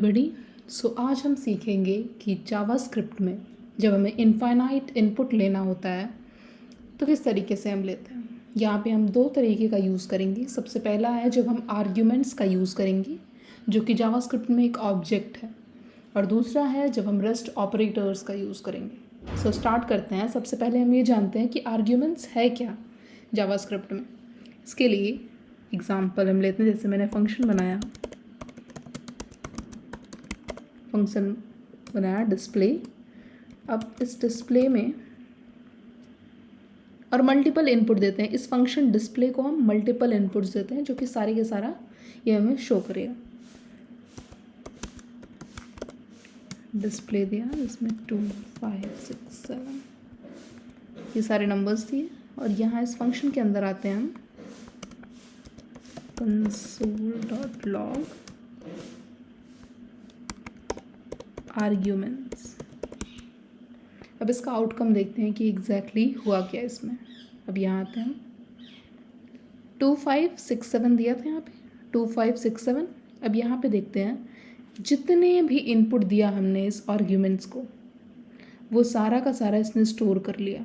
बड़ी आज हम सीखेंगे कि जावास्क्रिप्ट में जब हमें इनफाइनाइट इनपुट लेना होता है तो किस तरीके से हम लेते हैं। यहाँ पे हम दो तरीके का यूज़ करेंगे। सबसे पहला है जब हम आर्ग्यूमेंट्स का यूज़ करेंगे जो कि जावास्क्रिप्ट में एक ऑब्जेक्ट है, और दूसरा है जब हम रेस्ट ऑपरेटर्स का यूज़ करेंगे। स्टार्ट करते हैं। सबसे पहले हम ये जानते हैं कि आर्ग्यूमेंट्स है क्या जावास्क्रिप्ट में। इसके लिए एग्जाम्पल हम लेते हैं। जैसे मैंने फंक्शन बनाया डिस्प्ले। अब इस डिस्प्ले में और मल्टीपल इनपुट देते हैं। इस फंक्शन डिस्प्ले को हम मल्टीपल इनपुट्स देते हैं जो कि सारे के सारा ये हमें शो करेगा। डिस्प्ले दिया जिसमें 2 5 6 7 ये सारे नंबर्स दिए, और यहाँ इस फंक्शन के अंदर आते हैं हम console.log आर्ग्यूमेंट्स। अब इसका आउटकम देखते हैं कि एग्जैक्टली हुआ क्या इसमें। अब यहाँ आते हैं हम 2 5 6 7 दिया था यहाँ पे 2 5 6 7। अब यहाँ पे देखते हैं जितने भी इनपुट दिया हमने इस आर्ग्यूमेंट्स को वो सारा का सारा इसने स्टोर कर लिया,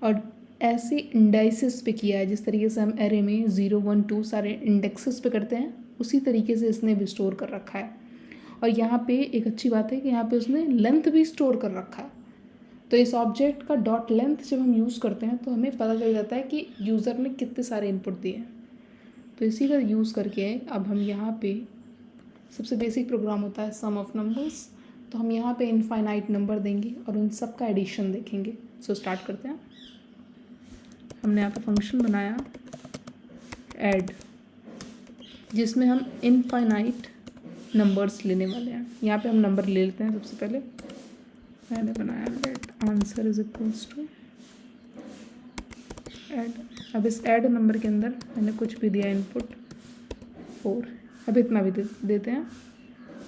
और ऐसे इंडाइसेस पे किया है जिस तरीके से हम एरे में 0 1 2 सारे इंडेक्सेस पे करते हैं, उसी तरीके से इसने भी स्टोर कर रखा है। और यहाँ पे एक अच्छी बात है कि यहाँ पे उसने लेंथ भी स्टोर कर रखा है। तो इस ऑब्जेक्ट का डॉट लेंथ जब हम यूज़ करते हैं तो हमें पता चल जाता है कि यूज़र ने कितने सारे इनपुट दिए हैं। तो इसी का यूज़ करके अब हम यहाँ पे सबसे बेसिक प्रोग्राम होता है सम ऑफ नंबर्स। तो हम यहाँ पे इनफाइनाइट नंबर देंगे और उन सब का एडिशन देखेंगे। स्टार्ट करते हैं। हमने यहाँ पे फंक्शन बनाया ऐड, जिसमें हम इनफाइनाइट नंबर्स लेने वाले हैं। यहाँ पे हम नंबर ले लेते हैं। सबसे पहले मैंने बनाया let answer is equals to add. अब इस ऐड नंबर के अंदर मैंने कुछ भी दिया इनपुट 4। अब इतना भी देते हैं।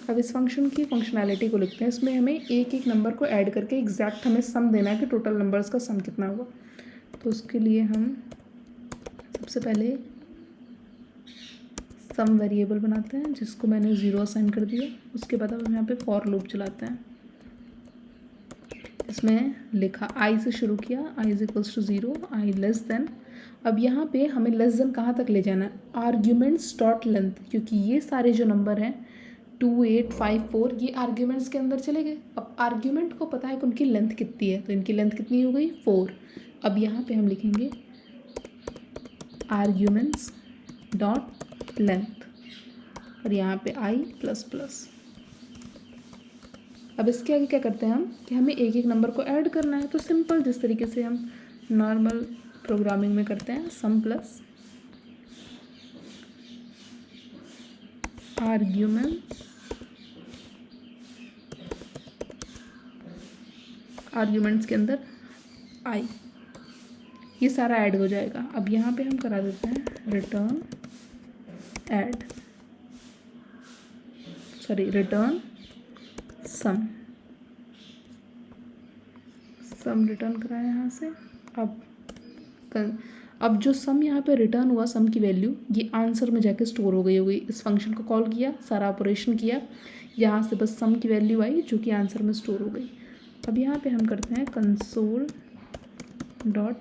अब इस फंक्शन की फंक्शनैलिटी को लिखते हैं। इसमें हमें एक एक नंबर को ऐड करके एग्जैक्ट हमें सम देना है कि टोटल नंबर्स का सम कितना हुआ। तो उसके लिए हम सबसे पहले सम वेरिएबल बनाते हैं जिसको मैंने 0 असाइन कर दिया। उसके बाद अब हम यहाँ पे फॉर लूप चलाते हैं। इसमें लिखा आई से शुरू किया, i is equals to 0, i less than. अब यहाँ पे हमें लेस देन कहाँ तक ले जाना है, आर्ग्यूमेंट्स डॉट लेंथ, क्योंकि ये सारे जो नंबर हैं 2 8 5 4 ये आर्ग्यूमेंट्स के अंदर चले गए। अब आर्ग्यूमेंट को पता है कि उनकी लेंथ कितनी है, तो इनकी लेंथ कितनी हो गई 4। अब यहाँ पे हम लिखेंगे आर्ग्यूमेंट्स डॉट लेंथ, और यहाँ पे आई प्लस प्लस। अब इसके आगे क्या करते हैं हम कि हमें एक एक नंबर को ऐड करना है। तो सिंपल जिस तरीके से हम नॉर्मल प्रोग्रामिंग में करते हैं, सम प्लस आर्ग्यूमेंट्स के अंदर आई, ये सारा ऐड हो जाएगा। अब यहाँ पे हम करा देते हैं रिटर्न सम रिटर्न कराया यहाँ से। अब जो सम यहाँ पे रिटर्न हुआ, सम की वैल्यू ये आंसर में जाके स्टोर हो गई होगी। इस फंक्शन को कॉल किया, सारा ऑपरेशन किया, यहाँ से बस सम की वैल्यू आई जो कि आंसर में स्टोर हो गई। अब यहाँ पे हम करते हैं कंसोल डॉट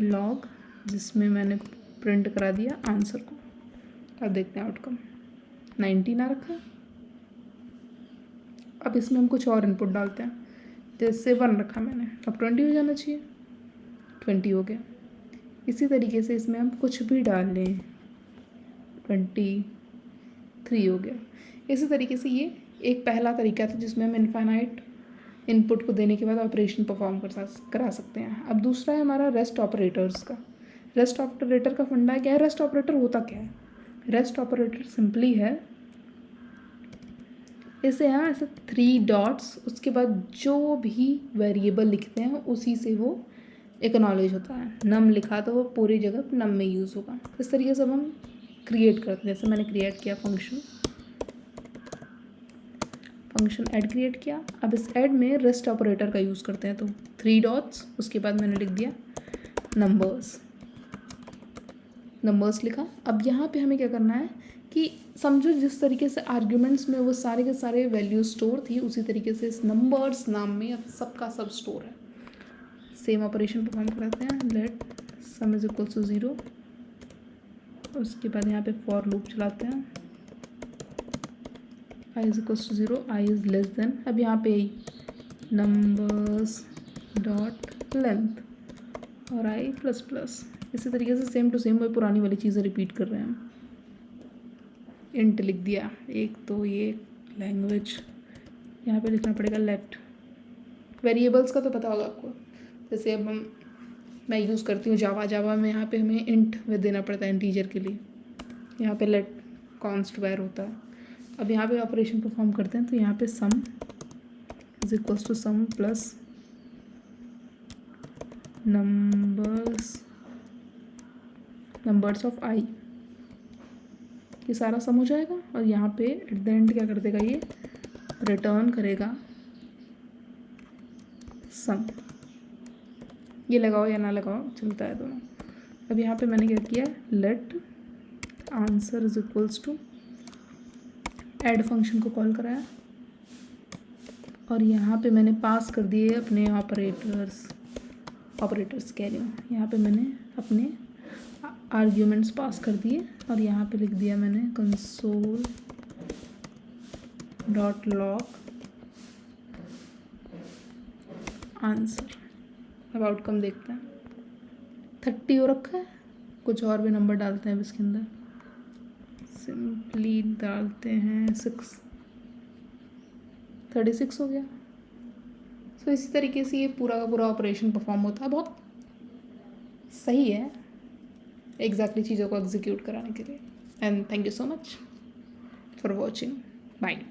लॉग, जिसमें मैंने प्रिंट करा दिया आंसर को। अब देखते हैं आउटकम 19 आ रखा है। अब इसमें हम कुछ और इनपुट डालते हैं। जैसे 1 रखा मैंने, अब 20 हो जाना चाहिए, 20 हो गया। इसी तरीके से इसमें हम कुछ भी डाल लें, 23 हो गया। इसी तरीके से ये एक पहला तरीका था जिसमें हम इनफाइनाइट इनपुट को देने के बाद ऑपरेशन परफॉर्म करा सकते हैं। अब दूसरा है हमारा रेस्ट ऑपरेटर्स का। रेस्ट ऑपरेटर का फंडा क्या है, रेस्ट ऑपरेटर होता क्या है। रेस्ट ऑपरेटर सिंपली है इसे यहाँ ऐसे 3 डॉट्स, उसके बाद जो भी वेरिएबल लिखते हैं उसी से वो एक्नॉलेज होता है। नम लिखा तो वो पूरी जगह नम में यूज़ होगा। इस तरीके से हम क्रिएट करते हैं। जैसे मैंने क्रिएट किया फंक्शन ऐड क्रिएट किया। अब इस ऐड में रेस्ट ऑपरेटर का यूज़ करते हैं। तो 3 डॉट्स, उसके बाद मैंने लिख दिया नंबर्स लिखा। अब यहाँ पे हमें क्या करना है कि समझो जिस तरीके से आर्ग्यूमेंट्स में वो सारे के सारे वैल्यू स्टोर थी, उसी तरीके से इस नंबर्स नाम में अब सबका सब स्टोर है। सेम ऑपरेशन परफॉर्म कराते हैं। Let sum is equals to 0, उसके बाद यहाँ पे फॉर लूप चलाते हैं। i is equals to 0, i is less than, अब यहाँ पे नंबर्स डॉट लेंथ और i प्लस प्लस। इसी तरीके से सेम टू सेम वही पुरानी वाली चीज़ें रिपीट कर रहे हैं। इंट लिख दिया एक, तो ये लैंग्वेज यहाँ पे लिखना पड़ेगा लेट। वेरिएबल्स का तो पता होगा आपको, जैसे अब मैं यूज़ करती हूँ जावा में, यहाँ पे हमें इंट देना पड़ता है इंटीजर के लिए, यहाँ पे लेट कॉन्स्ट वैर होता है। अब यहाँ पे ऑपरेशन परफॉर्म करते हैं, तो यहाँ पे sum is equals to sum plus numbers of i, ये सारा सम हो जाएगा। और यहाँ पे एट द एंड क्या कर देगा, ये रिटर्न करेगा सम। ये लगाओ या ना लगाओ चलता है दोनों। अब यहाँ पे मैंने क्या किया, let answer is equals to add function को कॉल कराया, और यहाँ पे मैंने पास कर दिए अपने ऑपरेटर्स कह रही हूँ, यहाँ पे मैंने अपने आर्ग्यूमेंट्स पास कर दिए, और यहाँ पे लिख दिया मैंने कंसोल डॉट लॉग आंसर। अब आउटकम देखते हैं। 30 हो रखा है, कुछ और भी नंबर डालते हैं इसके अंदर, सिंपली डालते हैं 36 हो गया। सो इसी तरीके से ये पूरा का पूरा ऑपरेशन परफॉर्म होता है। बहुत सही है एग्जैक्टली चीज़ों को एग्जीक्यूट कराने के लिए। And thank you so much for watching. Bye.